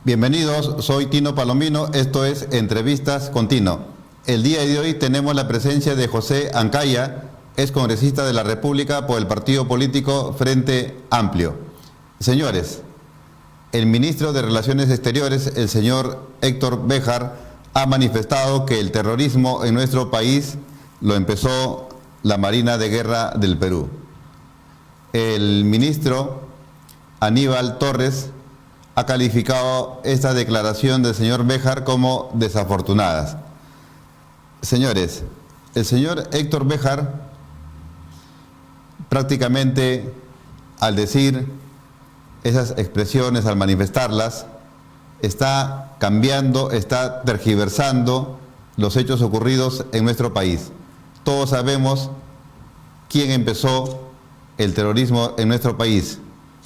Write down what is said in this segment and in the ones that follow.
Bienvenidos, soy Tino Palomino, esto es Entrevistas con Tino. El día de hoy tenemos la presencia de José Ancaya, es congresista de la República por el partido político Frente Amplio. Señores, el ministro de Relaciones Exteriores, el señor Héctor Béjar, ha manifestado que el terrorismo en nuestro país lo empezó la Marina de Guerra del Perú. El ministro Aníbal Torres ha calificado esta declaración del señor Béjar como desafortunadas. Señores, el señor Héctor Béjar prácticamente al decir esas expresiones, al manifestarlas, está cambiando, está tergiversando los hechos ocurridos en nuestro país. Todos sabemos quién empezó el terrorismo en nuestro país.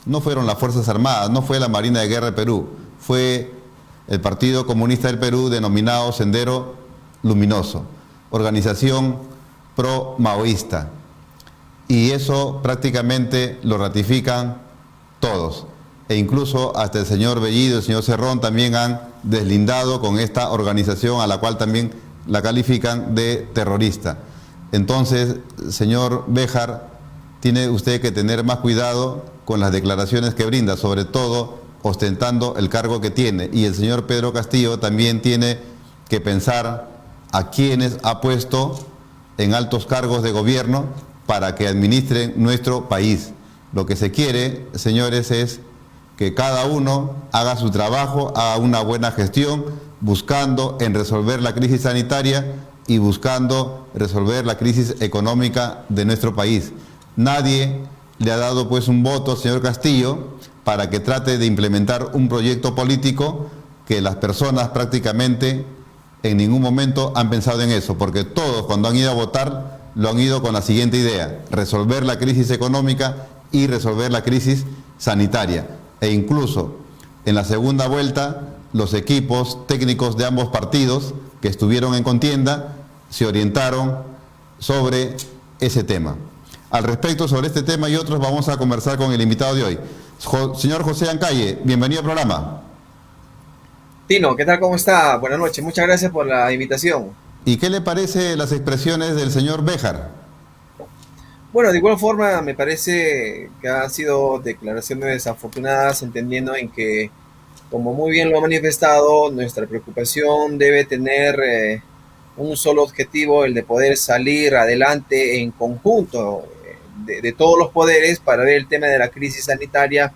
No fueron las Fuerzas Armadas, no fue la Marina de Guerra de Perú, fue el Partido Comunista del Perú denominado Sendero Luminoso, organización pro-maoísta. Y eso prácticamente lo ratifican todos. E incluso hasta el señor Bellido y el señor Cerrón también han deslindado con esta organización a la cual también la califican de terrorista. Entonces, señor Béjar, tiene usted que tener más cuidado con las declaraciones que brinda, sobre todo ostentando el cargo que tiene. Y el señor Pedro Castillo también tiene que pensar a quienes ha puesto en altos cargos de gobierno para que administren nuestro país. Lo que se quiere, señores, es que cada uno haga su trabajo, haga una buena gestión, buscando en resolver la crisis sanitaria y buscando resolver la crisis económica de nuestro país. Nadie le ha dado pues un voto al señor Castillo para que trate de implementar un proyecto político que las personas prácticamente en ningún momento han pensado en eso, porque todos cuando han ido a votar lo han ido con la siguiente idea: resolver la crisis económica y resolver la crisis sanitaria. E incluso en la segunda vuelta los equipos técnicos de ambos partidos que estuvieron en contienda se orientaron sobre ese tema. Al respecto, sobre este tema y otros, vamos a conversar con el invitado de hoy. Señor José Ancaya, bienvenido al programa. Tino, ¿qué tal? ¿Cómo está? Buenas noches, muchas gracias por la invitación. ¿Y qué le parece las expresiones del señor Béjar? Bueno, de igual forma me parece que han sido declaraciones desafortunadas, entendiendo en que, como muy bien lo ha manifestado, nuestra preocupación debe tener un solo objetivo, el de poder salir adelante en conjunto de todos los poderes para ver el tema de la crisis sanitaria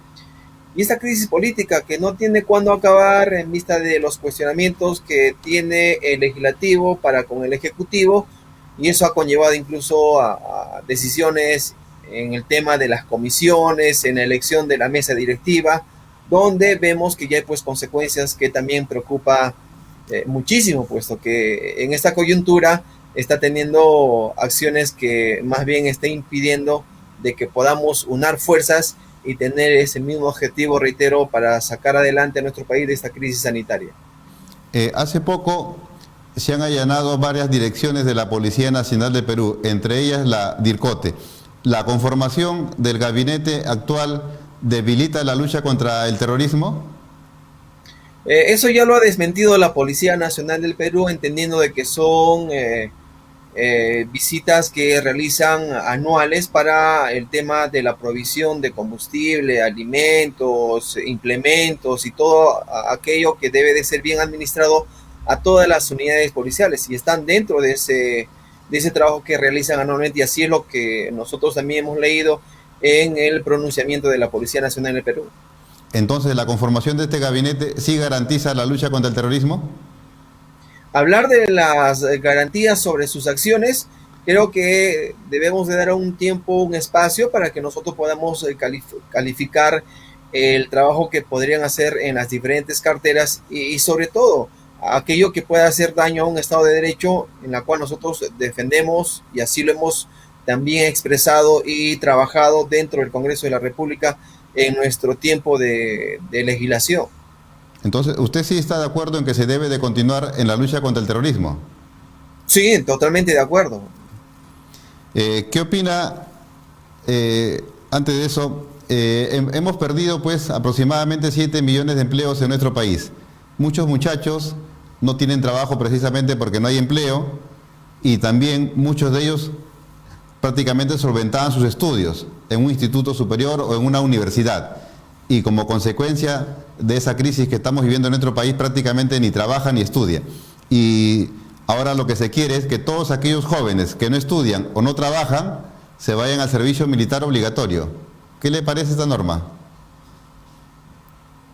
y esta crisis política que no tiene cuándo acabar en vista de los cuestionamientos que tiene el legislativo para con el ejecutivo, y eso ha conllevado incluso a decisiones en el tema de las comisiones, en la elección de la mesa directiva, donde vemos que ya hay pues consecuencias que también preocupa muchísimo, puesto que en esta coyuntura está teniendo acciones que más bien está impidiendo de que podamos unar fuerzas y tener ese mismo objetivo, reitero, para sacar adelante a nuestro país de esta crisis sanitaria. Hace poco se han allanado varias direcciones de la Policía Nacional de Perú, entre ellas la DIRCOTE. ¿La conformación del gabinete actual debilita la lucha contra el terrorismo? Eso ya lo ha desmentido la Policía Nacional del Perú, entendiendo de que son visitas que realizan anuales para el tema de la provisión de combustible, alimentos, implementos y todo aquello que debe de ser bien administrado a todas las unidades policiales, y están dentro de ese trabajo que realizan anualmente, y así es lo que nosotros también hemos leído en el pronunciamiento de la Policía Nacional del Perú. Entonces, ¿la conformación de este gabinete sí garantiza la lucha contra el terrorismo? Hablar de las garantías sobre sus acciones, creo que debemos de dar un tiempo, un espacio para que nosotros podamos calificar el trabajo que podrían hacer en las diferentes carteras y sobre todo aquello que pueda hacer daño a un Estado de Derecho, en la cual nosotros defendemos, y así lo hemos también expresado y trabajado dentro del Congreso de la República en nuestro tiempo de legislación. Entonces, ¿usted sí está de acuerdo en que se debe de continuar en la lucha contra el terrorismo? Sí, totalmente de acuerdo. ¿Qué opina, antes de eso, hemos perdido pues aproximadamente 7 millones de empleos en nuestro país. Muchos muchachos no tienen trabajo precisamente porque no hay empleo y también muchos de ellos prácticamente solventaban sus estudios en un instituto superior o en una universidad. Y como consecuencia de esa crisis que estamos viviendo en nuestro país, prácticamente ni trabajan ni estudian. Y ahora lo que se quiere es que todos aquellos jóvenes que no estudian o no trabajan se vayan al servicio militar obligatorio. ¿Qué le parece esta norma?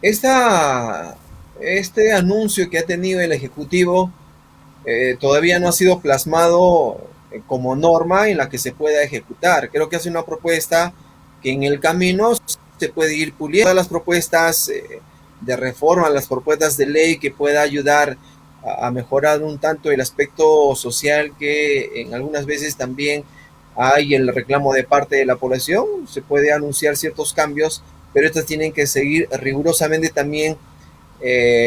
Este anuncio que ha tenido el Ejecutivo todavía no ha sido plasmado como norma en la que se pueda ejecutar. Creo que hace una propuesta que en el camino se puede ir puliendo las propuestas de reforma, las propuestas de ley que pueda ayudar a mejorar un tanto el aspecto social que en algunas veces también hay el reclamo de parte de la población. Se puede anunciar ciertos cambios, pero estas tienen que seguir rigurosamente también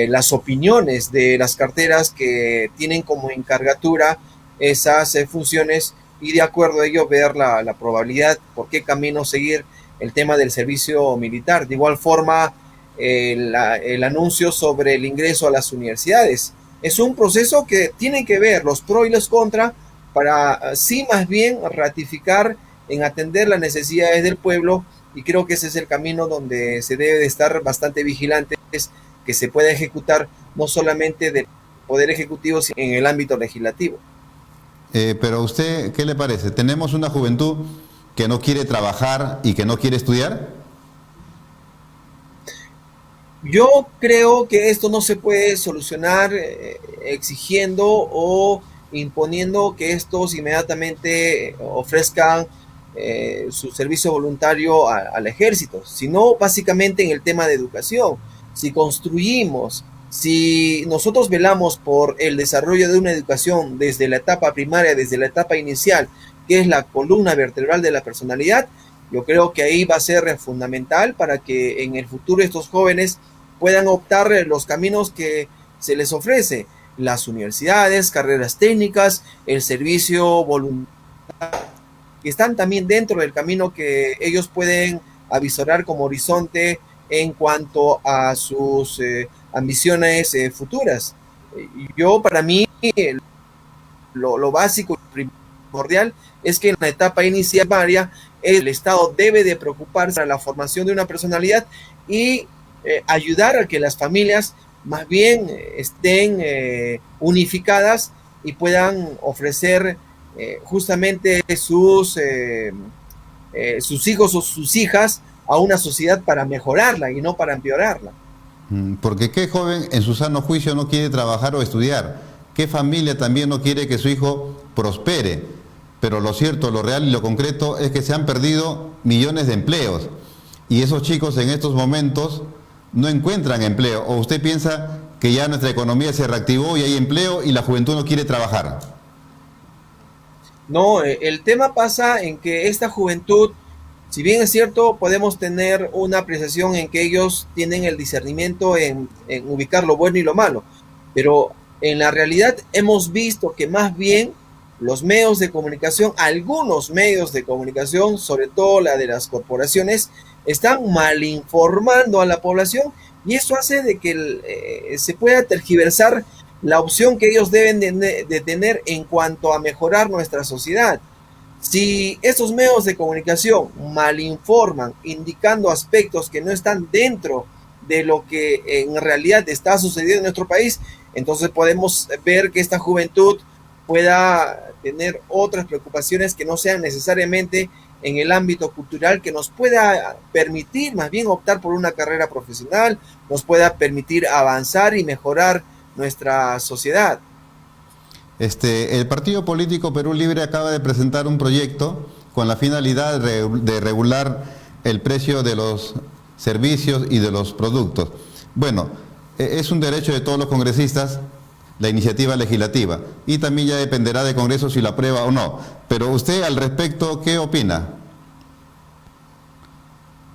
las opiniones de las carteras que tienen como encargatura esas funciones y de acuerdo a ello ver la probabilidad por qué camino seguir el tema del servicio militar. De igual forma, el anuncio sobre el ingreso a las universidades. Es un proceso que tiene que ver los pros y los contras para sí más bien ratificar en atender las necesidades del pueblo y creo que ese es el camino donde se debe de estar bastante vigilantes que se pueda ejecutar no solamente del Poder Ejecutivo, sino en el ámbito legislativo. Pero a usted, ¿qué le parece? ¿Tenemos una juventud que no quiere trabajar y que no quiere estudiar? Yo creo que esto no se puede solucionar exigiendo o imponiendo que estos inmediatamente ofrezcan su servicio voluntario al ejército, sino básicamente en el tema de educación. Si construimos, si nosotros velamos por el desarrollo de una educación desde la etapa primaria, desde la etapa inicial, que es la columna vertebral de la personalidad, yo creo que ahí va a ser fundamental para que en el futuro estos jóvenes puedan optar los caminos que se les ofrece, las universidades, carreras técnicas, el servicio voluntario, que están también dentro del camino que ellos pueden avisorar como horizonte en cuanto a sus ambiciones futuras. Yo, para mí, lo básico y primordial es que en la etapa inicial el Estado debe de preocuparse por la formación de una personalidad y ayudar a que las familias más bien estén unificadas y puedan ofrecer justamente sus hijos o sus hijas a una sociedad para mejorarla y no para empeorarla. Porque qué joven en su sano juicio no quiere trabajar o estudiar, qué familia también no quiere que su hijo prospere, pero lo cierto, lo real y lo concreto es que se han perdido millones de empleos y esos chicos en estos momentos no encuentran empleo. ¿O usted piensa que ya nuestra economía se reactivó y hay empleo y la juventud no quiere trabajar? No, el tema pasa en que esta juventud, si bien es cierto, podemos tener una apreciación en que ellos tienen el discernimiento en ubicar lo bueno y lo malo, pero en la realidad hemos visto que más bien los medios de comunicación, algunos medios de comunicación, sobre todo la de las corporaciones, están malinformando a la población y eso hace de que se pueda tergiversar la opción que ellos deben de tener en cuanto a mejorar nuestra sociedad. Si estos medios de comunicación malinforman, indicando aspectos que no están dentro de lo que en realidad está sucediendo en nuestro país, entonces podemos ver que esta juventud pueda tener otras preocupaciones que no sean necesariamente en el ámbito cultural, que nos pueda permitir más bien optar por una carrera profesional, nos pueda permitir avanzar y mejorar nuestra sociedad. El partido político Perú Libre acaba de presentar un proyecto con la finalidad de regular el precio de los servicios y de los productos. Bueno, es un derecho de todos los congresistas la iniciativa legislativa y también ya dependerá del Congreso si la aprueba o no. Pero usted al respecto, ¿qué opina?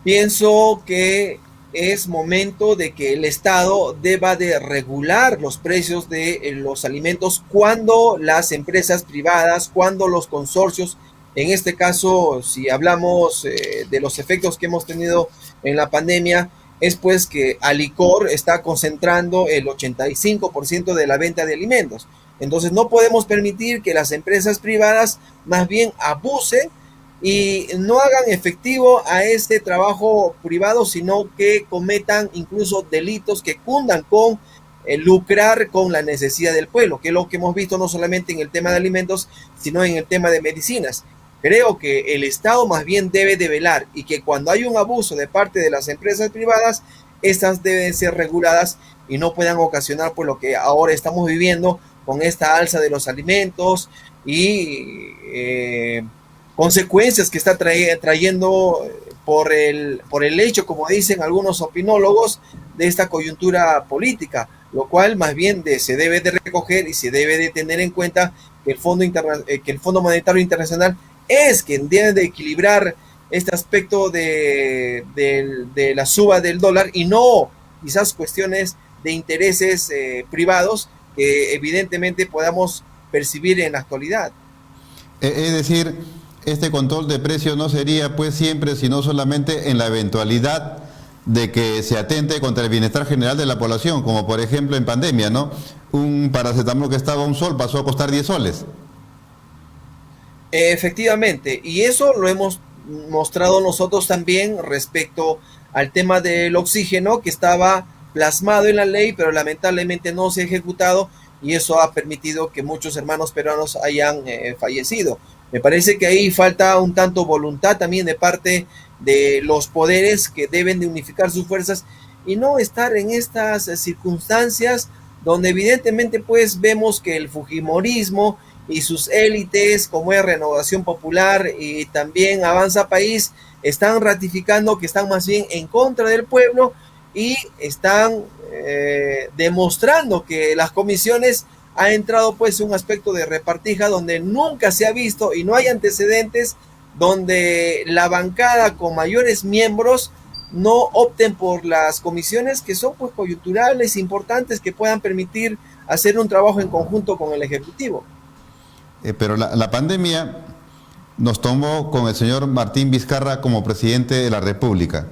Pienso que es momento de que el Estado deba de regular los precios de los alimentos cuando las empresas privadas, cuando los consorcios En este caso, si hablamos de los efectos que hemos tenido en la pandemia, es pues que Alicor está concentrando el 85% de la venta de alimentos. Entonces no podemos permitir que las empresas privadas más bien abusen y no hagan efectivo a este trabajo privado, sino que cometan incluso delitos que cundan con lucrar con la necesidad del pueblo, que es lo que hemos visto no solamente en el tema de alimentos, sino en el tema de medicinas. Creo que el Estado más bien debe de velar y que cuando hay un abuso de parte de las empresas privadas, estas deben ser reguladas y no puedan ocasionar pues lo que ahora estamos viviendo con esta alza de los alimentos y consecuencias que está trayendo por el hecho, como dicen algunos opinólogos, de esta coyuntura política, lo cual más bien se debe de recoger y se debe de tener en cuenta que que el Fondo Monetario Internacional es quien debe de equilibrar este aspecto de la suba del dólar y no quizás cuestiones de intereses privados que evidentemente podamos percibir en la actualidad. Es decir, este control de precios no sería pues siempre, sino solamente en la eventualidad de que se atente contra el bienestar general de la población, como por ejemplo en pandemia, ¿no? Un paracetamol que estaba a un sol pasó a costar 10 soles. Efectivamente, y eso lo hemos mostrado nosotros también respecto al tema del oxígeno que estaba plasmado en la ley, pero lamentablemente no se ha ejecutado y eso ha permitido que muchos hermanos peruanos hayan fallecido. Me parece que ahí falta un tanto voluntad también de parte de los poderes que deben de unificar sus fuerzas y no estar en estas circunstancias donde evidentemente pues vemos que el fujimorismo y sus élites, como es Renovación Popular y también Avanza País, están ratificando que están más bien en contra del pueblo y están demostrando que las comisiones ha entrado pues un aspecto de repartija donde nunca se ha visto y no hay antecedentes donde la bancada con mayores miembros no opten por las comisiones que son pues coyunturales, importantes, que puedan permitir hacer un trabajo en conjunto con el Ejecutivo. Pero la pandemia nos tomó con el señor Martín Vizcarra como presidente de la República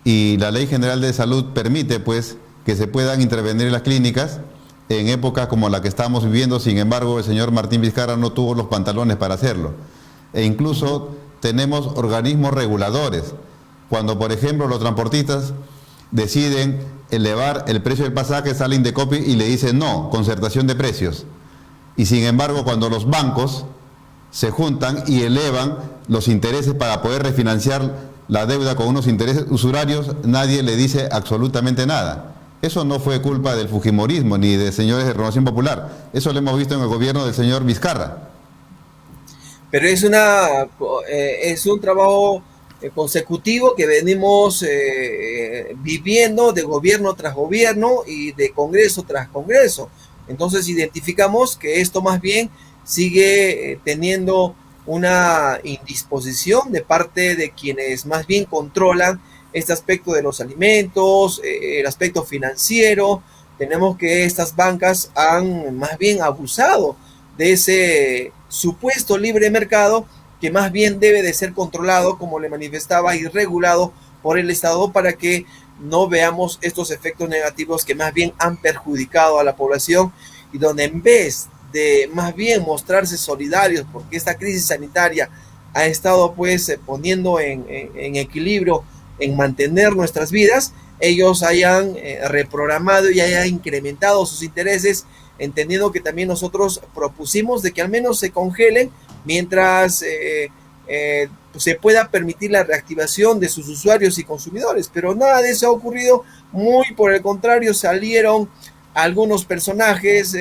y la Ley General de Salud permite pues que se puedan intervenir en las clínicas en épocas como la que estamos viviendo. Sin embargo, el señor Martín Vizcarra no tuvo los pantalones para hacerlo e incluso tenemos organismos reguladores. Cuando por ejemplo los transportistas deciden elevar el precio del pasaje, sale Indecopi y le dice no, concertación de precios. Y sin embargo, cuando los bancos se juntan y elevan los intereses para poder refinanciar la deuda con unos intereses usurarios, nadie le dice absolutamente nada. Eso no fue culpa del fujimorismo ni de señores de Renovación Popular. Eso lo hemos visto en el gobierno del señor Vizcarra. Pero es un trabajo consecutivo que venimos viviendo de gobierno tras gobierno y de congreso tras congreso. Entonces identificamos que esto más bien sigue teniendo una indisposición de parte de quienes más bien controlan este aspecto de los alimentos, el aspecto financiero. Tenemos que estas bancas han más bien abusado de ese supuesto libre mercado que más bien debe de ser controlado, como le manifestaba, y regulado por el Estado para que no veamos estos efectos negativos que más bien han perjudicado a la población y donde en vez de más bien mostrarse solidarios porque esta crisis sanitaria ha estado pues poniendo en equilibrio, en mantener nuestras vidas, ellos hayan reprogramado y hayan incrementado sus intereses, entendiendo que también nosotros propusimos de que al menos se congelen mientras pues se pueda permitir la reactivación de sus usuarios y consumidores, pero nada de eso ha ocurrido. Muy por el contrario, salieron algunos personajes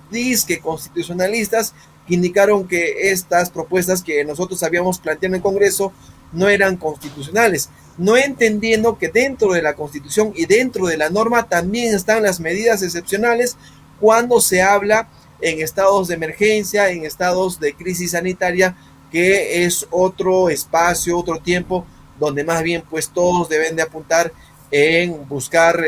disque constitucionalistas que indicaron que estas propuestas que nosotros habíamos planteado en el Congreso no eran constitucionales, no entendiendo que dentro de la Constitución y dentro de la norma también están las medidas excepcionales cuando se habla en estados de emergencia, en estados de crisis sanitaria, que es otro espacio, otro tiempo, donde más bien pues todos deben de apuntar en buscar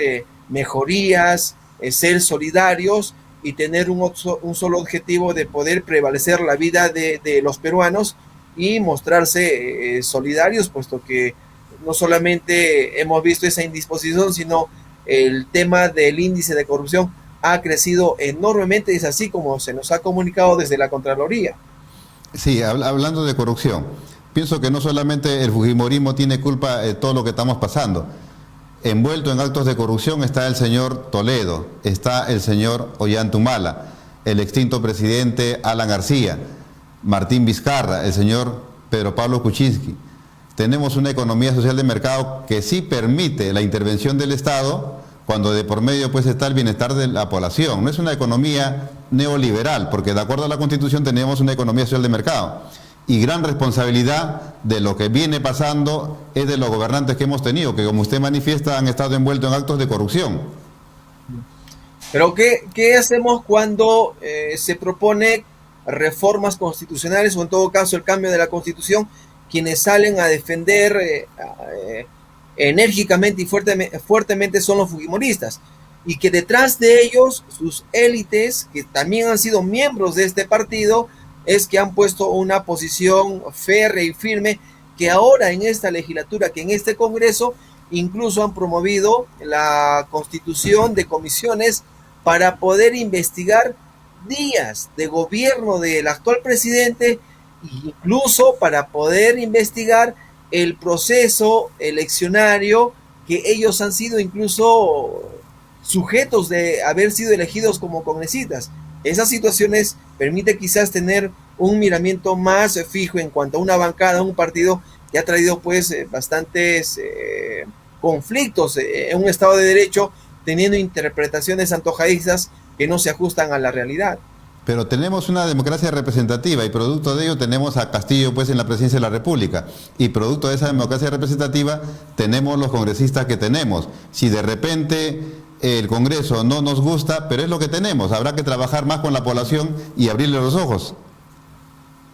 mejorías, ser solidarios y tener un solo objetivo de poder prevalecer la vida de los peruanos y mostrarse solidarios, puesto que no solamente hemos visto esa indisposición, sino el tema del índice de corrupción ha crecido enormemente, es así como se nos ha comunicado desde la Contraloría. Sí, hablando de corrupción, pienso que no solamente el fujimorismo tiene culpa de todo lo que estamos pasando. Envuelto en actos de corrupción está el señor Toledo, está el señor Ollantumala, el extinto presidente Alan García, Martín Vizcarra, el señor Pedro Pablo Kuczynski. Tenemos una economía social de mercado que sí permite la intervención del Estado cuando de por medio pues está el bienestar de la población. No es una economía neoliberal, porque de acuerdo a la Constitución tenemos una economía social de mercado. Y gran responsabilidad de lo que viene pasando es de los gobernantes que hemos tenido, que como usted manifiesta han estado envueltos en actos de corrupción. Pero ¿qué hacemos cuando se propone reformas constitucionales o en todo caso el cambio de la Constitución? Quienes salen a defender enérgicamente y fuertemente son los fujimoristas, y que detrás de ellos sus élites, que también han sido miembros de este partido, es que han puesto una posición férrea y firme, que ahora en esta legislatura, que en este Congreso, incluso han promovido la constitución de comisiones para poder investigar días de gobierno del actual presidente, incluso para poder investigar el proceso eleccionario, que ellos han sido incluso sujetos de haber sido elegidos como congresistas. Esas situaciones permiten quizás tener un miramiento más fijo en cuanto a una bancada, un partido que ha traído pues bastantes conflictos en un Estado de Derecho, teniendo interpretaciones antojadizas que no se ajustan a la realidad. Pero tenemos una democracia representativa y producto de ello tenemos a Castillo pues en la presidencia de la República, y producto de esa democracia representativa tenemos los congresistas que tenemos. Si de repente el Congreso no nos gusta, pero es lo que tenemos, habrá que trabajar más con la población y abrirle los ojos.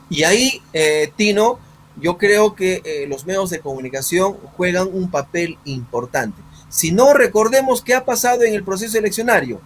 Y ahí, Tino, yo creo que los medios de comunicación juegan un papel importante. Si no, recordemos qué ha pasado en el proceso eleccionario.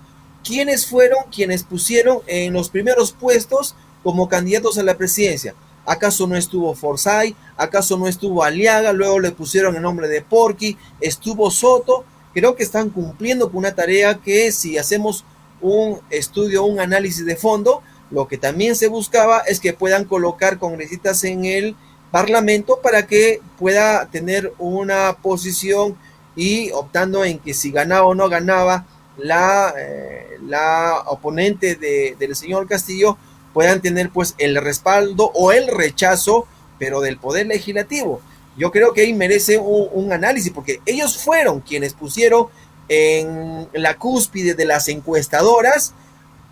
¿Quiénes fueron quienes pusieron en los primeros puestos como candidatos a la presidencia? ¿Acaso no estuvo Forsyth? ¿Acaso no estuvo Aliaga? Luego le pusieron el nombre de Porky. ¿Estuvo Soto? Creo que están cumpliendo con una tarea que, si hacemos un estudio, un análisis de fondo, lo que también se buscaba es que puedan colocar congresistas en el Parlamento para que pueda tener una posición, y optando en que si ganaba o no ganaba la oponente del señor Castillo, puedan tener pues el respaldo o el rechazo, pero del Poder Legislativo. Yo creo que ahí merece un análisis, porque ellos fueron quienes pusieron en la cúspide de las encuestadoras,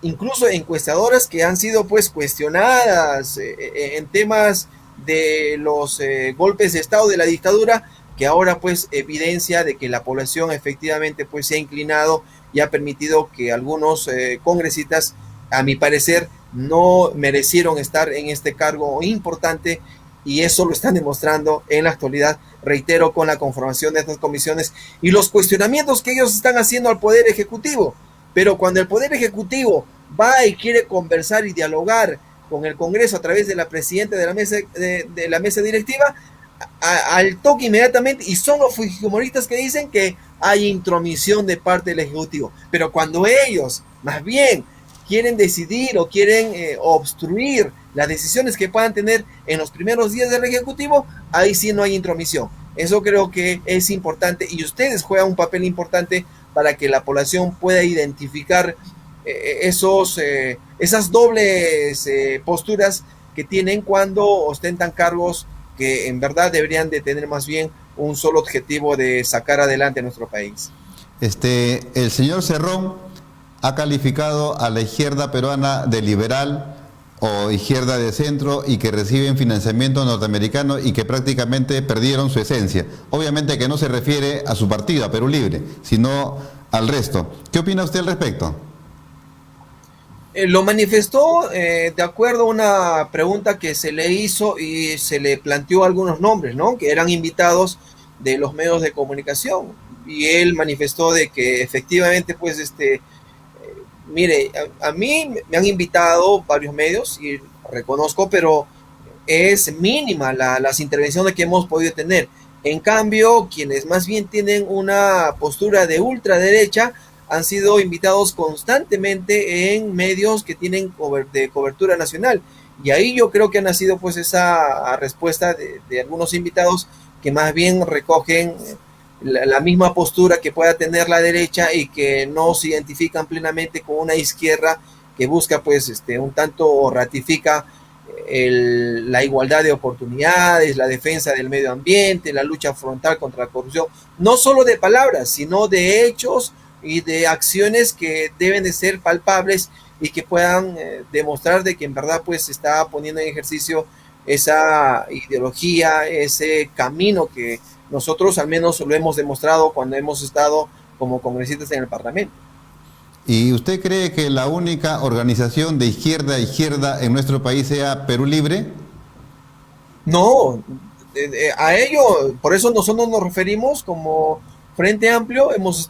incluso encuestadoras que han sido pues cuestionadas en temas de los golpes de Estado de la dictadura, que ahora pues evidencia de que la población efectivamente pues se ha inclinado y ha permitido que algunos congresistas, a mi parecer, no merecieron estar en este cargo importante, y eso lo están demostrando en la actualidad, reitero, con la conformación de estas comisiones y los cuestionamientos que ellos están haciendo al Poder Ejecutivo. Pero cuando el Poder Ejecutivo va y quiere conversar y dialogar con el Congreso a través de la presidenta de la mesa directiva, al toque inmediatamente, y son los fujimoristas que dicen que hay intromisión de parte del Ejecutivo. Pero cuando ellos más bien quieren decidir o quieren obstruir las decisiones que puedan tener en los primeros días del Ejecutivo, ahí sí no hay intromisión. Eso creo que es importante, y ustedes juegan un papel importante para que la población pueda identificar esas dobles posturas que tienen cuando ostentan cargos que en verdad deberían de tener más bien un solo objetivo de sacar adelante a nuestro país. El señor Cerrón ha calificado a la izquierda peruana de liberal o izquierda de centro, y que reciben financiamiento norteamericano y que prácticamente perdieron su esencia. Obviamente que no se refiere a su partido, a Perú Libre, sino al resto. ¿Qué opina usted al respecto? Lo manifestó de acuerdo a una pregunta que se le hizo, y se le planteó algunos nombres, ¿no?, que eran invitados de los medios de comunicación, y él manifestó de que efectivamente pues mire, a mí me han invitado varios medios y reconozco, pero es mínima las intervenciones que hemos podido tener. En cambio, quienes más bien tienen una postura de ultraderecha han sido invitados constantemente en medios que tienen de cobertura nacional. Y ahí yo creo que ha nacido pues esa respuesta de algunos invitados que más bien recogen la misma postura que pueda tener la derecha y que no se identifican plenamente con una izquierda que busca pues un tanto ratifica la igualdad de oportunidades, la defensa del medio ambiente, la lucha frontal contra la corrupción, no solo de palabras, sino de hechos y de acciones que deben de ser palpables y que puedan demostrar de que en verdad pues se está poniendo en ejercicio esa ideología, ese camino que nosotros al menos lo hemos demostrado cuando hemos estado como congresistas en el Parlamento. ¿Y usted cree que la única organización de izquierda a izquierda en nuestro país sea Perú Libre? No, a ello, por eso nosotros nos referimos como Frente Amplio, hemos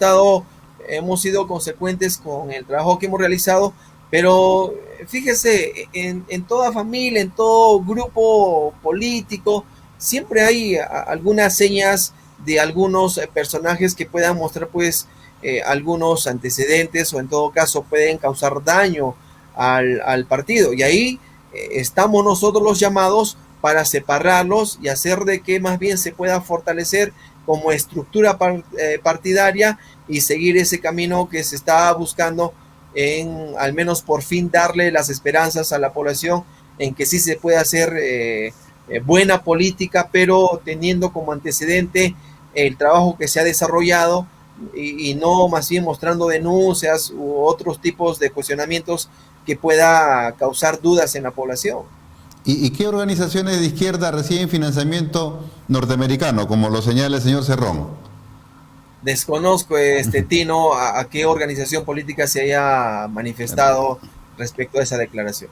sido consecuentes con el trabajo que hemos realizado, pero fíjese, en toda familia, en todo grupo político, siempre hay algunas señas de algunos personajes que puedan mostrar pues algunos antecedentes o en todo caso pueden causar daño al partido. Y ahí estamos nosotros los llamados para separarlos y hacer de que más bien se pueda fortalecer como estructura partidaria y seguir ese camino que se está buscando en al menos por fin darle las esperanzas a la población en que sí se puede hacer buena política, pero teniendo como antecedente el trabajo que se ha desarrollado y no más bien mostrando denuncias u otros tipos de cuestionamientos que pueda causar dudas en la población. ¿Y qué organizaciones de izquierda reciben financiamiento norteamericano, como lo señala el señor Cerrón? Desconozco, Tino, a qué organización política se haya manifestado respecto a esa declaración.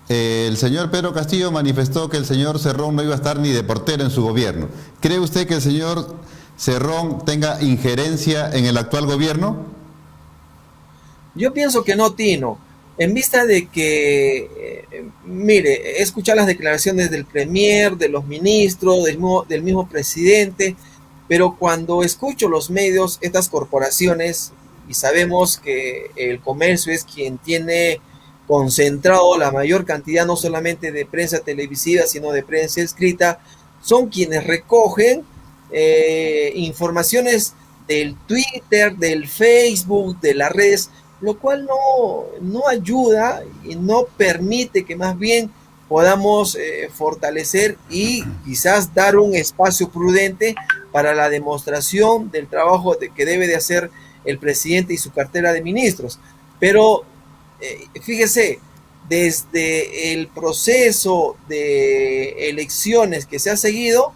El señor Pedro Castillo manifestó que el señor Cerrón no iba a estar ni de portero en su gobierno. ¿Cree usted que el señor Cerrón tenga injerencia en el actual gobierno? Yo pienso que no, Tino. En vista de que, mire, he escuchado las declaraciones del premier, de los ministros, del mismo presidente, pero cuando escucho los medios, estas corporaciones, y sabemos que el comercio es quien tiene concentrado la mayor cantidad no solamente de prensa televisiva, sino de prensa escrita, son quienes recogen informaciones del Twitter, del Facebook, de las redes, lo cual no ayuda y no permite que más bien podamos fortalecer y quizás dar un espacio prudente para la demostración del trabajo que debe de hacer el presidente y su cartera de ministros. Pero fíjese, desde el proceso de elecciones que se ha seguido,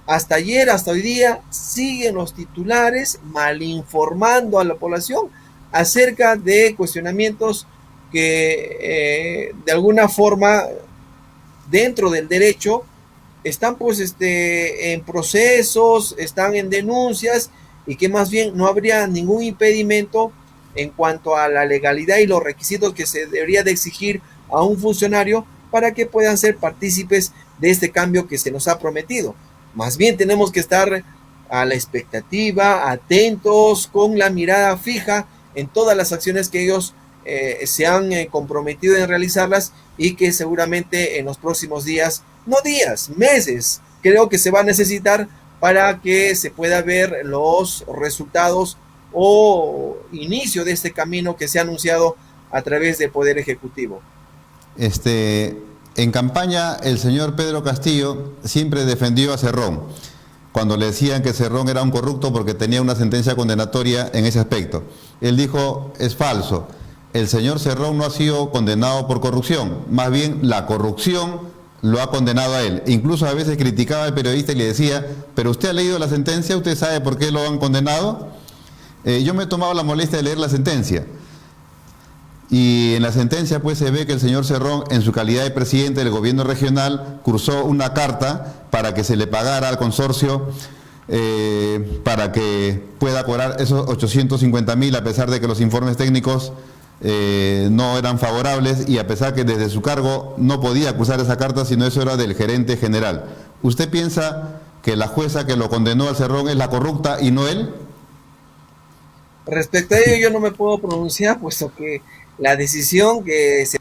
hasta ayer, hasta hoy día, siguen los titulares malinformando a la población acerca de cuestionamientos que de alguna forma dentro del derecho están pues en procesos, están en denuncias y que más bien no habría ningún impedimento en cuanto a la legalidad y los requisitos que se debería de exigir a un funcionario para que puedan ser partícipes de este cambio que se nos ha prometido. Más bien tenemos que estar a la expectativa, atentos, con la mirada fija en todas las acciones que ellos se han comprometido en realizarlas y que seguramente en los próximos días, no días, meses, creo que se va a necesitar para que se pueda ver los resultados o inicio de este camino que se ha anunciado a través del Poder Ejecutivo. En campaña, el señor Pedro Castillo siempre defendió a Cerrón, cuando le decían que Cerrón era un corrupto porque tenía una sentencia condenatoria en ese aspecto. Él dijo, es falso, el señor Cerrón no ha sido condenado por corrupción, más bien la corrupción lo ha condenado a él. Incluso a veces criticaba al periodista y le decía, pero usted ha leído la sentencia, ¿usted sabe por qué lo han condenado? Yo me he tomado la molestia de leer la sentencia. Y en la sentencia pues se ve que el señor Cerrón, en su calidad de presidente del gobierno regional, cursó una carta para que se le pagara al consorcio para que pueda cobrar esos 850.000, a pesar de que los informes técnicos no eran favorables, y a pesar que desde su cargo no podía acusar esa carta, sino eso era del gerente general. ¿Usted piensa que la jueza que lo condenó al Cerrón es la corrupta y no él? Respecto a ello, yo no me puedo pronunciar, puesto que la decisión que se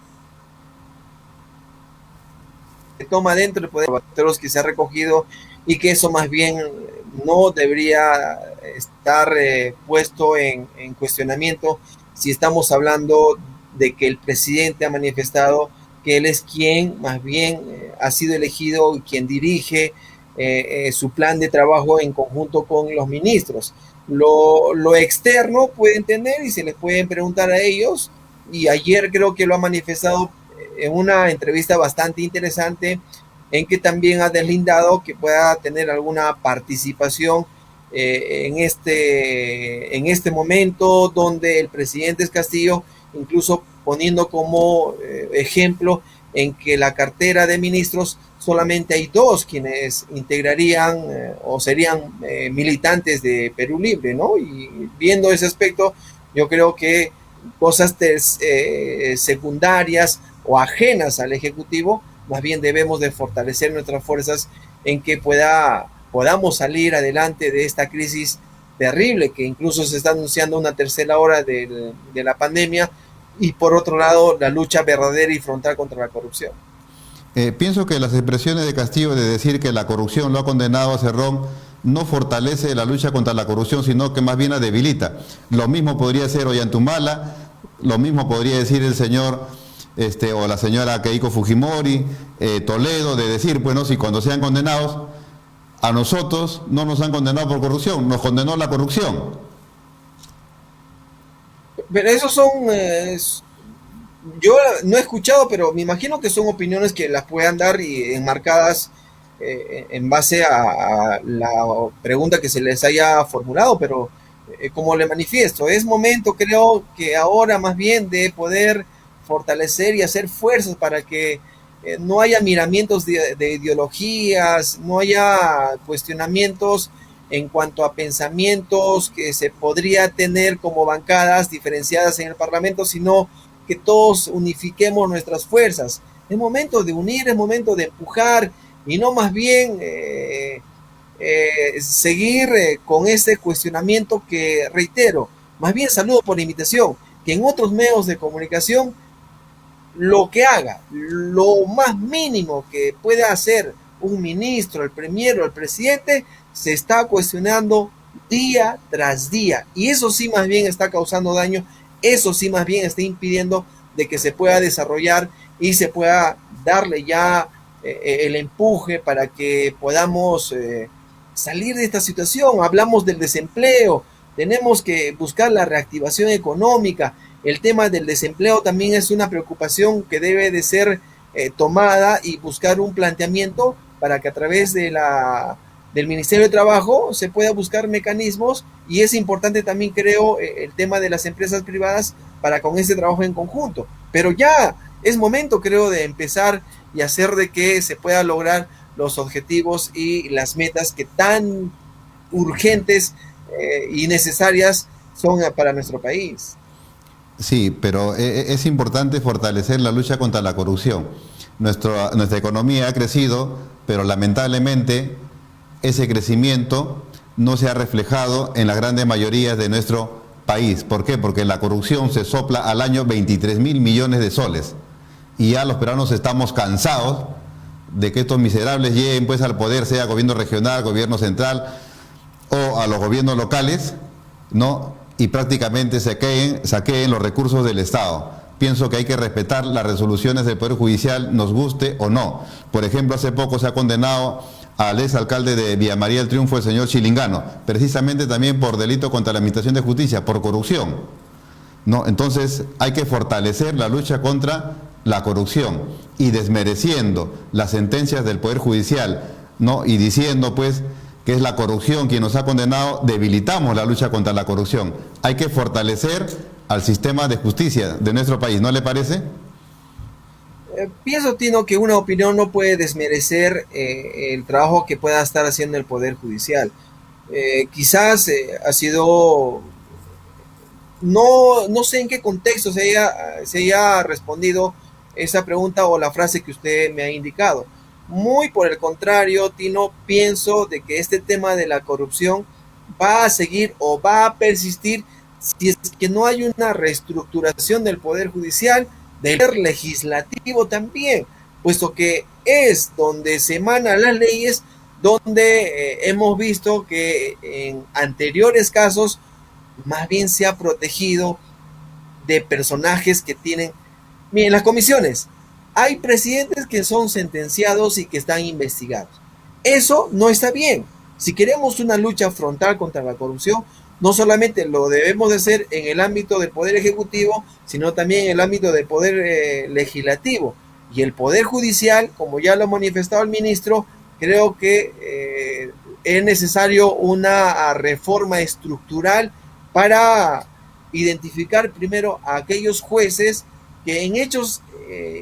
toma dentro del poder de los que se ha recogido, y que eso más bien no debería estar puesto en cuestionamiento si estamos hablando de que el presidente ha manifestado que él es quien más bien ha sido elegido y quien dirige su plan de trabajo en conjunto con los ministros. Lo externo pueden tener y se les pueden preguntar a ellos, y ayer creo que lo ha manifestado en una entrevista bastante interesante, en que también ha deslindado que pueda tener alguna participación en este momento donde el presidente es Castillo, incluso poniendo como ejemplo en que la cartera de ministros solamente hay dos quienes integrarían o serían militantes de Perú Libre, ¿no? Y viendo ese aspecto, yo creo que cosas secundarias o ajenas al Ejecutivo, más bien debemos de fortalecer nuestras fuerzas en que podamos salir adelante de esta crisis terrible, que incluso se está anunciando una tercera ola de la pandemia, y por otro lado la lucha verdadera y frontal contra la corrupción. Pienso que las expresiones de Castillo de decir que la corrupción lo ha condenado a Cerrón no fortalece la lucha contra la corrupción, sino que más bien la debilita. Lo mismo podría ser Ollantumala, lo mismo podría decir el señor o la señora Keiko Fujimori, Toledo, de decir, bueno, si cuando sean condenados, a nosotros no nos han condenado por corrupción, nos condenó la corrupción. Pero esos son, yo no he escuchado, pero me imagino que son opiniones que las puedan dar y enmarcadas en base a la pregunta que se les haya formulado, pero como le manifiesto, es momento, creo que ahora más bien, de poder fortalecer y hacer fuerzas para que no haya miramientos de ideologías, no haya cuestionamientos en cuanto a pensamientos que se podría tener como bancadas diferenciadas en el Parlamento, sino que todos unifiquemos nuestras fuerzas. Es momento de unir, es momento de empujar, y no más bien seguir con ese cuestionamiento que, reitero, más bien saludo por invitación, que en otros medios de comunicación lo que haga, lo más mínimo que pueda hacer un ministro, el premier o el presidente, se está cuestionando día tras día, y eso sí más bien está causando daño, eso sí más bien está impidiendo de que se pueda desarrollar y se pueda darle ya el empuje para que podamos salir de esta situación. Hablamos del desempleo, tenemos que buscar la reactivación económica. El tema del desempleo también es una preocupación que debe de ser tomada, y buscar un planteamiento para que a través del Ministerio de Trabajo se pueda buscar mecanismos, y es importante también, creo, el tema de las empresas privadas para con este trabajo en conjunto. Pero ya es momento, creo, de empezar y hacer de que se pueda lograr los objetivos y las metas que tan urgentes y necesarias son para nuestro país. Sí, pero es importante fortalecer la lucha contra la corrupción. Nuestra economía ha crecido, pero lamentablemente ese crecimiento no se ha reflejado en la grande mayoría de nuestro país. ¿Por qué? Porque la corrupción se sopla al año 23.000 millones de soles. Y ya los peruanos estamos cansados de que estos miserables lleguen pues al poder, sea gobierno regional, gobierno central o a los gobiernos locales, ¿no? Y prácticamente saqueen los recursos del Estado. Pienso que hay que respetar las resoluciones del Poder Judicial, nos guste o no. Por ejemplo, hace poco se ha condenado al ex alcalde de Villa María del Triunfo, el señor Chilingano, precisamente también por delito contra la Administración de Justicia, por corrupción, ¿no? Entonces hay que fortalecer la lucha contra la corrupción, y desmereciendo las sentencias del Poder Judicial, ¿no? Y diciendo pues que es la corrupción quien nos ha condenado, debilitamos la lucha contra la corrupción. Hay que fortalecer al sistema de justicia de nuestro país, ¿no le parece? Pienso, Tino, que una opinión no puede desmerecer el trabajo que pueda estar haciendo el Poder Judicial. Quizás ha sido no sé en qué contexto se haya respondido esa pregunta o la frase que usted me ha indicado. Muy por el contrario, Tino, pienso de que este tema de la corrupción va a seguir o va a persistir si es que no hay una reestructuración del Poder Judicial, del Poder Legislativo también, puesto que es donde se emanan las leyes, donde hemos visto que en anteriores casos más bien se ha protegido de personajes que tienen... Miren, las comisiones, hay presidentes que son sentenciados y que están investigados. Eso no está bien. Si queremos una lucha frontal contra la corrupción, no solamente lo debemos de hacer en el ámbito del Poder Ejecutivo, sino también en el ámbito del Poder Legislativo. Y el Poder Judicial, como ya lo ha manifestado el ministro, creo que es necesario una reforma estructural para identificar primero a aquellos jueces que en hechos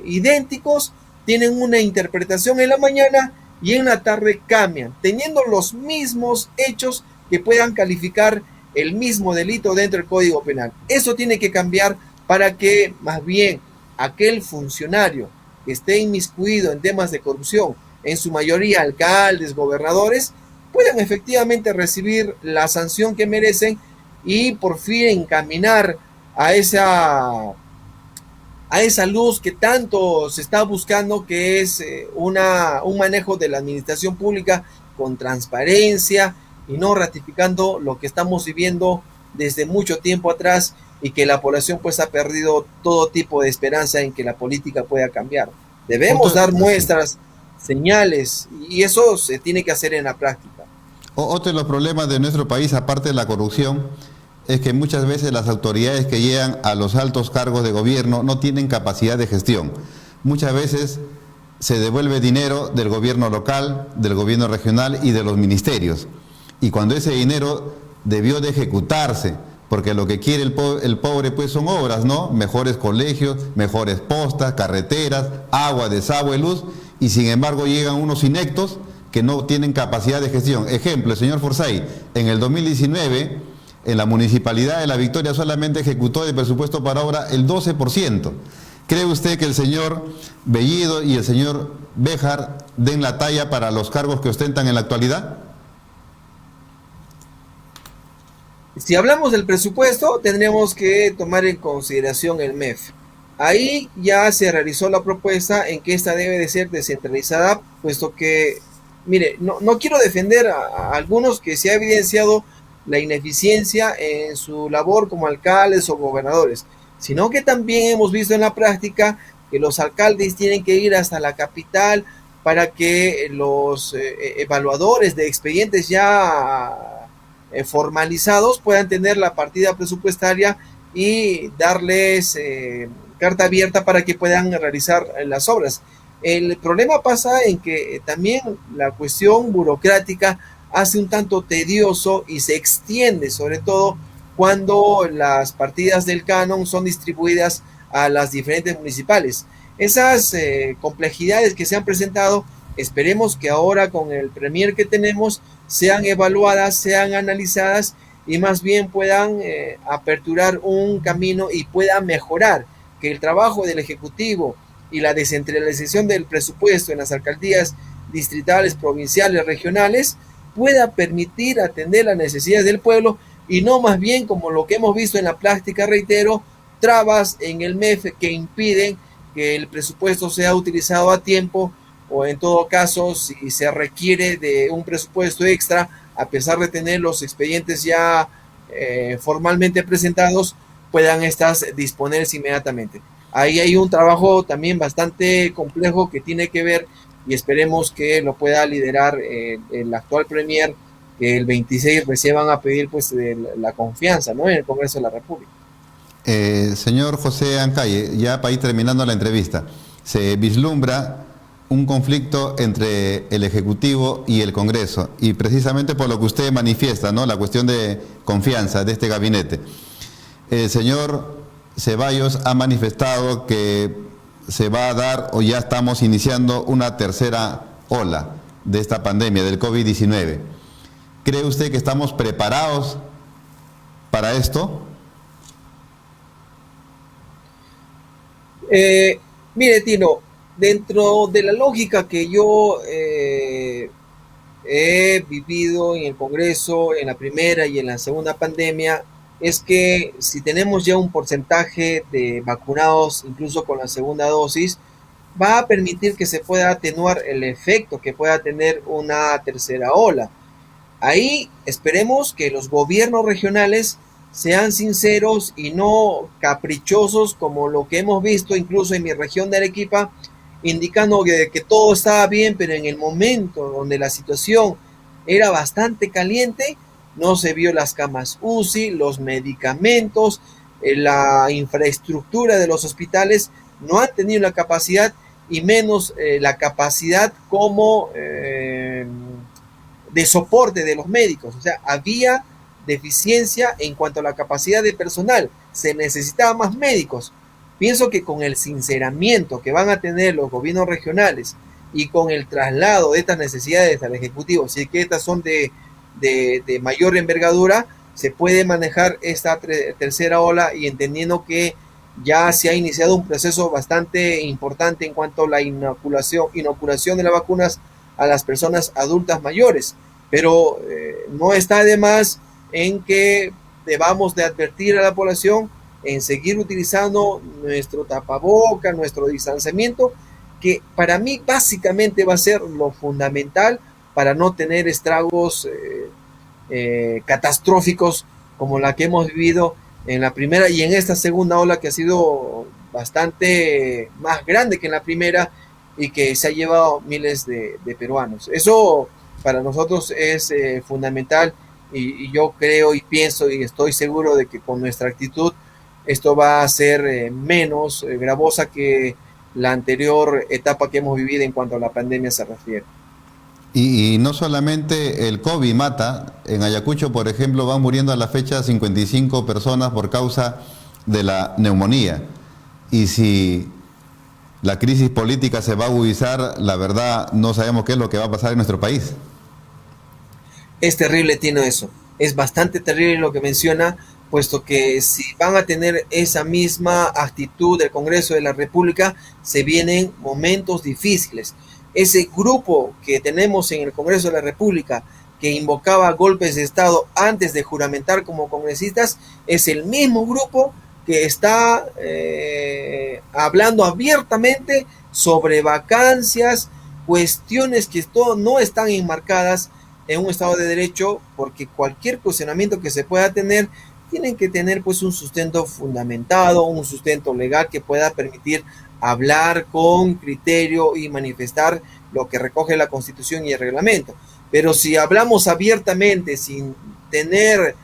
idénticos tienen una interpretación en la mañana y en la tarde cambian, teniendo los mismos hechos que puedan calificar el mismo delito dentro del Código Penal. Eso tiene que cambiar para que más bien aquel funcionario que esté inmiscuido en temas de corrupción, en su mayoría alcaldes, gobernadores, puedan efectivamente recibir la sanción que merecen y por fin encaminar a esa luz que tanto se está buscando, que es un manejo de la administración pública con transparencia y no ratificando lo que estamos viviendo desde mucho tiempo atrás y que la población pues ha perdido todo tipo de esperanza en que la política pueda cambiar. Debemos dar muestras, señales, y eso se tiene que hacer en la práctica. Otro de los problemas de nuestro país, aparte de la corrupción, es que muchas veces las autoridades que llegan a los altos cargos de gobierno no tienen capacidad de gestión. Muchas veces se devuelve dinero del gobierno local, del gobierno regional y de los ministerios. Y cuando ese dinero debió de ejecutarse, porque lo que quiere el pobre pues son obras, ¿no? Mejores colegios, mejores postas, carreteras, agua, desagüe, luz, y sin embargo llegan unos ineptos que no tienen capacidad de gestión. Ejemplo, el señor Forsyth, en el 2019, en la Municipalidad de La Victoria solamente ejecutó de presupuesto para obra el 12%. ¿Cree usted que el señor Bellido y el señor Béjar den la talla para los cargos que ostentan en la actualidad? Si hablamos del presupuesto, tendríamos que tomar en consideración el MEF. Ahí ya se realizó la propuesta en que esta debe de ser descentralizada, puesto que, mire, no quiero defender a algunos que se ha evidenciado la ineficiencia en su labor como alcaldes o gobernadores, sino que también hemos visto en la práctica que los alcaldes tienen que ir hasta la capital para que los evaluadores de expedientes ya formalizados puedan tener la partida presupuestaria y darles carta abierta para que puedan realizar las obras. El problema pasa en que también la cuestión burocrática hace un tanto tedioso y se extiende, sobre todo cuando las partidas del canon son distribuidas a las diferentes municipales. Esas complejidades que se han presentado, esperemos que ahora con el premier que tenemos sean evaluadas, sean analizadas y más bien puedan aperturar un camino y puedan mejorar, que el trabajo del Ejecutivo y la descentralización del presupuesto en las alcaldías distritales, provinciales, regionales, pueda permitir atender las necesidades del pueblo y no más bien como lo que hemos visto en la práctica, reitero, trabas en el MEF que impiden que el presupuesto sea utilizado a tiempo o en todo caso si se requiere de un presupuesto extra a pesar de tener los expedientes ya formalmente presentados puedan estas disponerse inmediatamente. Ahí hay un trabajo también bastante complejo que tiene que ver y esperemos que lo pueda liderar el actual premier, que el 26 recién van a pedir pues la confianza, ¿no?, en el Congreso de la República. Señor José Ancalle, ya para ir terminando la entrevista, se vislumbra un conflicto entre el Ejecutivo y el Congreso, y precisamente por lo que usted manifiesta, ¿no?, la cuestión de confianza de este gabinete. El señor Ceballos ha manifestado que se va a dar o ya estamos iniciando una tercera ola de esta pandemia del COVID-19. ¿Cree usted que estamos preparados para esto? Eh, Mire, Tino, dentro de la lógica que yo he vivido en el Congreso, en la primera y en la segunda pandemia, es que si tenemos ya un porcentaje de vacunados, incluso con la segunda dosis, va a permitir que se pueda atenuar el efecto que pueda tener una tercera ola. Ahí esperemos que los gobiernos regionales sean sinceros y no caprichosos como lo que hemos visto incluso en mi región de Arequipa, indicando que todo estaba bien, pero en el momento donde la situación era bastante caliente, no se vio las camas UCI, los medicamentos, la infraestructura de los hospitales no han tenido la capacidad y menos la capacidad como de soporte de los médicos. O sea, había deficiencia en cuanto a la capacidad de personal. Se necesitaba más médicos. Pienso que con el sinceramiento que van a tener los gobiernos regionales y con el traslado de estas necesidades al Ejecutivo, si es que estas son de mayor envergadura, se puede manejar esta tercera ola y entendiendo que ya se ha iniciado un proceso bastante importante en cuanto a la inoculación de las vacunas a las personas adultas mayores. Pero no está de más en que debamos de advertir a la población en seguir utilizando nuestro tapaboca, nuestro distanciamiento, que para mí básicamente va a ser lo fundamental para no tener estragos catastróficos como la que hemos vivido en la primera y en esta segunda ola que ha sido bastante más grande que en la primera y que se ha llevado miles de peruanos. Eso para nosotros es fundamental y yo creo y pienso y estoy seguro de que con nuestra actitud esto va a ser menos gravosa que la anterior etapa que hemos vivido en cuanto a la pandemia se refiere. Y no solamente el COVID mata, en Ayacucho, por ejemplo, van muriendo a la fecha 55 personas por causa de la neumonía. Y si la crisis política se va a agudizar, la verdad no sabemos qué es lo que va a pasar en nuestro país. Es terrible, Tino, eso. Es bastante terrible lo que menciona, puesto que si van a tener esa misma actitud del Congreso de la República, se vienen momentos difíciles. Ese grupo que tenemos en el Congreso de la República, que invocaba golpes de Estado antes de juramentar como congresistas, es el mismo grupo que está hablando abiertamente sobre vacancias, cuestiones que no están enmarcadas en un Estado de Derecho, porque cualquier cuestionamiento que se pueda tener, tienen que tener pues un sustento fundamentado, un sustento legal que pueda permitir hablar con criterio y manifestar lo que recoge la Constitución y el reglamento. Pero si hablamos abiertamente sin tener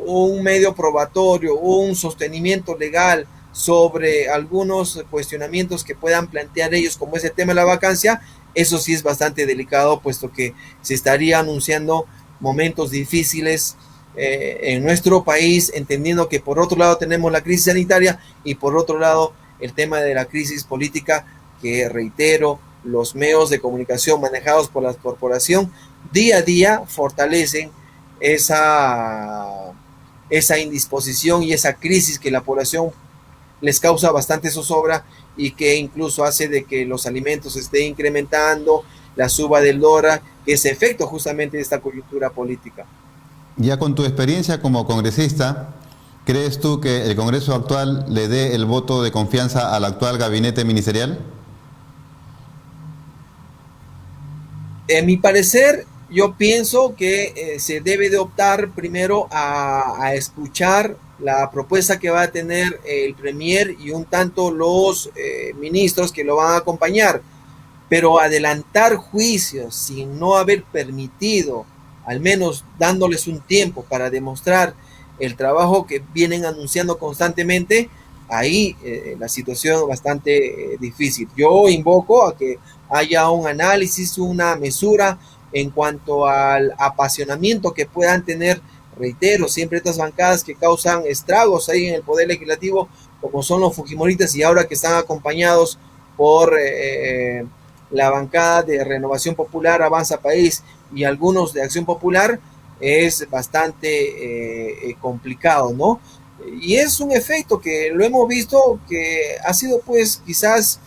un medio probatorio, un sostenimiento legal sobre algunos cuestionamientos que puedan plantear ellos, como es el tema de la vacancia, eso sí es bastante delicado, puesto que se estaría anunciando momentos difíciles en nuestro país, entendiendo que por otro lado tenemos la crisis sanitaria y por otro lado el tema de la crisis política, que reitero, los medios de comunicación manejados por la corporación día a día fortalecen esa indisposición y esa crisis que la población les causa bastante zozobra y que incluso hace de que los alimentos estén incrementando, la suba del dólar, que es efecto justamente de esta coyuntura política. Ya con tu experiencia como congresista, ¿crees tú que el Congreso actual le dé el voto de confianza al actual gabinete ministerial? En mi parecer, yo pienso que se debe de optar primero a escuchar la propuesta que va a tener el Premier y un tanto los ministros que lo van a acompañar, pero adelantar juicios sin no haber permitido, al menos dándoles un tiempo para demostrar el trabajo que vienen anunciando constantemente, ahí la situación es bastante difícil. Yo invoco a que haya un análisis, una mesura en cuanto al apasionamiento que puedan tener, reitero, siempre estas bancadas que causan estragos ahí en el Poder Legislativo, como son los Fujimoristas y ahora que están acompañados por la bancada de Renovación Popular, Avanza País y algunos de Acción Popular, es bastante complicado, ¿no? Y es un efecto que lo hemos visto que ha sido pues quizás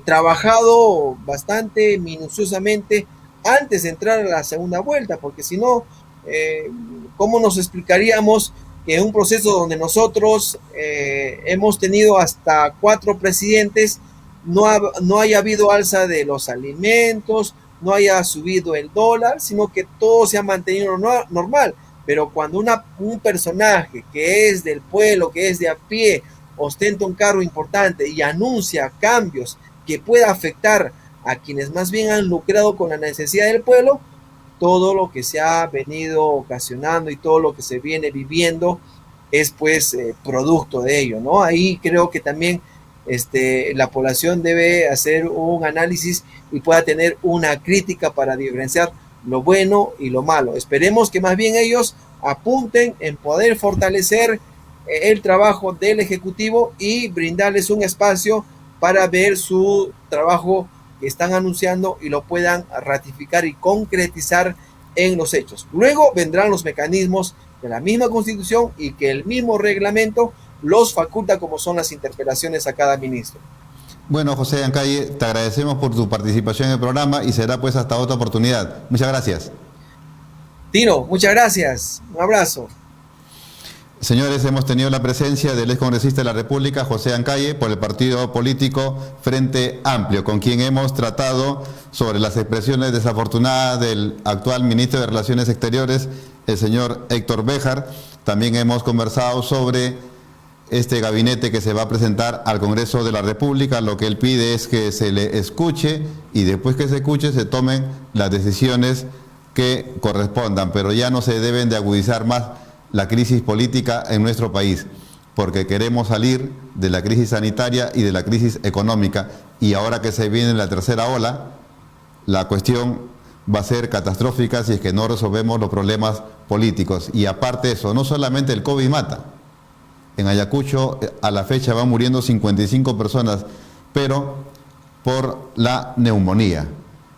trabajado bastante minuciosamente antes de entrar a la segunda vuelta, porque si no, eh, ¿cómo nos explicaríamos que en un proceso donde nosotros hemos tenido hasta 4 presidentes, no haya habido alza de los alimentos, no haya subido el dólar, sino que todo se ha mantenido normal? Pero cuando un personaje que es del pueblo, que es de a pie, ostenta un cargo importante y anuncia cambios que pueda afectar a quienes más bien han lucrado con la necesidad del pueblo, todo lo que se ha venido ocasionando y todo lo que se viene viviendo es pues producto de ello, ¿no? Ahí creo que también la población debe hacer un análisis y pueda tener una crítica para diferenciar lo bueno y lo malo. Esperemos que más bien ellos apunten en poder fortalecer el trabajo del Ejecutivo y brindarles un espacio para ver su trabajo que están anunciando y lo puedan ratificar y concretizar en los hechos. Luego vendrán los mecanismos de la misma Constitución y que el mismo reglamento los faculta, como son las interpelaciones a cada ministro. Bueno, José Ancalle, te agradecemos por tu participación en el programa y será pues hasta otra oportunidad. Muchas gracias. Tino, muchas gracias. Un abrazo. Señores, hemos tenido la presencia del excongresista de la República, José Ancalle, por el partido político Frente Amplio, con quien hemos tratado sobre las expresiones desafortunadas del actual ministro de Relaciones Exteriores, el señor Héctor Béjar. También hemos conversado sobre este gabinete que se va a presentar al Congreso de la República. Lo que él pide es que se le escuche y después que se escuche se tomen las decisiones que correspondan, pero ya no se deben de agudizar más la crisis política en nuestro país, porque queremos salir de la crisis sanitaria y de la crisis económica, y ahora que se viene la tercera ola, la cuestión va a ser catastrófica si es que no resolvemos los problemas políticos. Y aparte de eso, no solamente el COVID mata. En Ayacucho a la fecha van muriendo 55 personas, pero por la neumonía.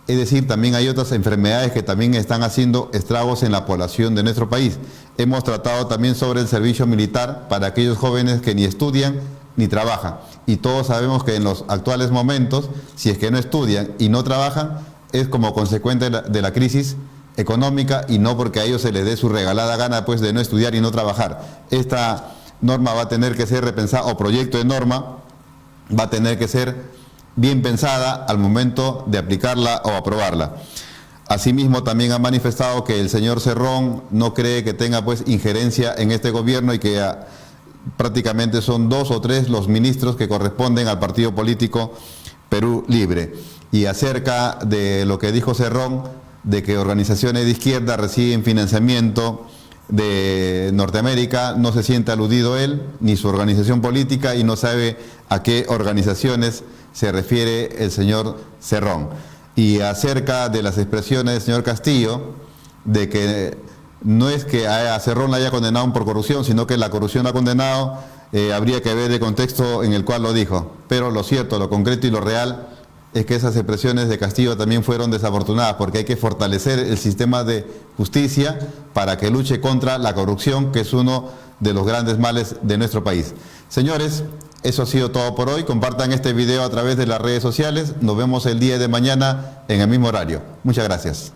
Es decir, también hay otras enfermedades que también están haciendo estragos en la población de nuestro país. Hemos tratado también sobre el servicio militar para aquellos jóvenes que ni estudian ni trabajan. Y todos sabemos que en los actuales momentos, si es que no estudian y no trabajan, es como consecuencia de la crisis económica y no porque a ellos se les dé su regalada gana pues de no estudiar y no trabajar. Esta norma va a tener que ser repensada, o proyecto de norma va a tener que ser bien pensada al momento de aplicarla o aprobarla. Asimismo, también ha manifestado que el señor Cerrón no cree que tenga pues injerencia en este gobierno y que prácticamente son 2 o 3 los ministros que corresponden al partido político Perú Libre. Y acerca de lo que dijo Cerrón, de que organizaciones de izquierda reciben financiamiento de Norteamérica, no se siente aludido él ni su organización política y no sabe a qué organizaciones se refiere el señor Cerrón. Y acerca de las expresiones del señor Castillo, de que no es que a Cerrón la haya condenado por corrupción, sino que la corrupción la ha condenado, habría que ver el contexto en el cual lo dijo. Pero lo cierto, lo concreto y lo real es que esas expresiones de Castillo también fueron desafortunadas, porque hay que fortalecer el sistema de justicia para que luche contra la corrupción, que es uno de los grandes males de nuestro país. Señores, eso ha sido todo por hoy. Compartan este video a través de las redes sociales. Nos vemos el día de mañana en el mismo horario. Muchas gracias.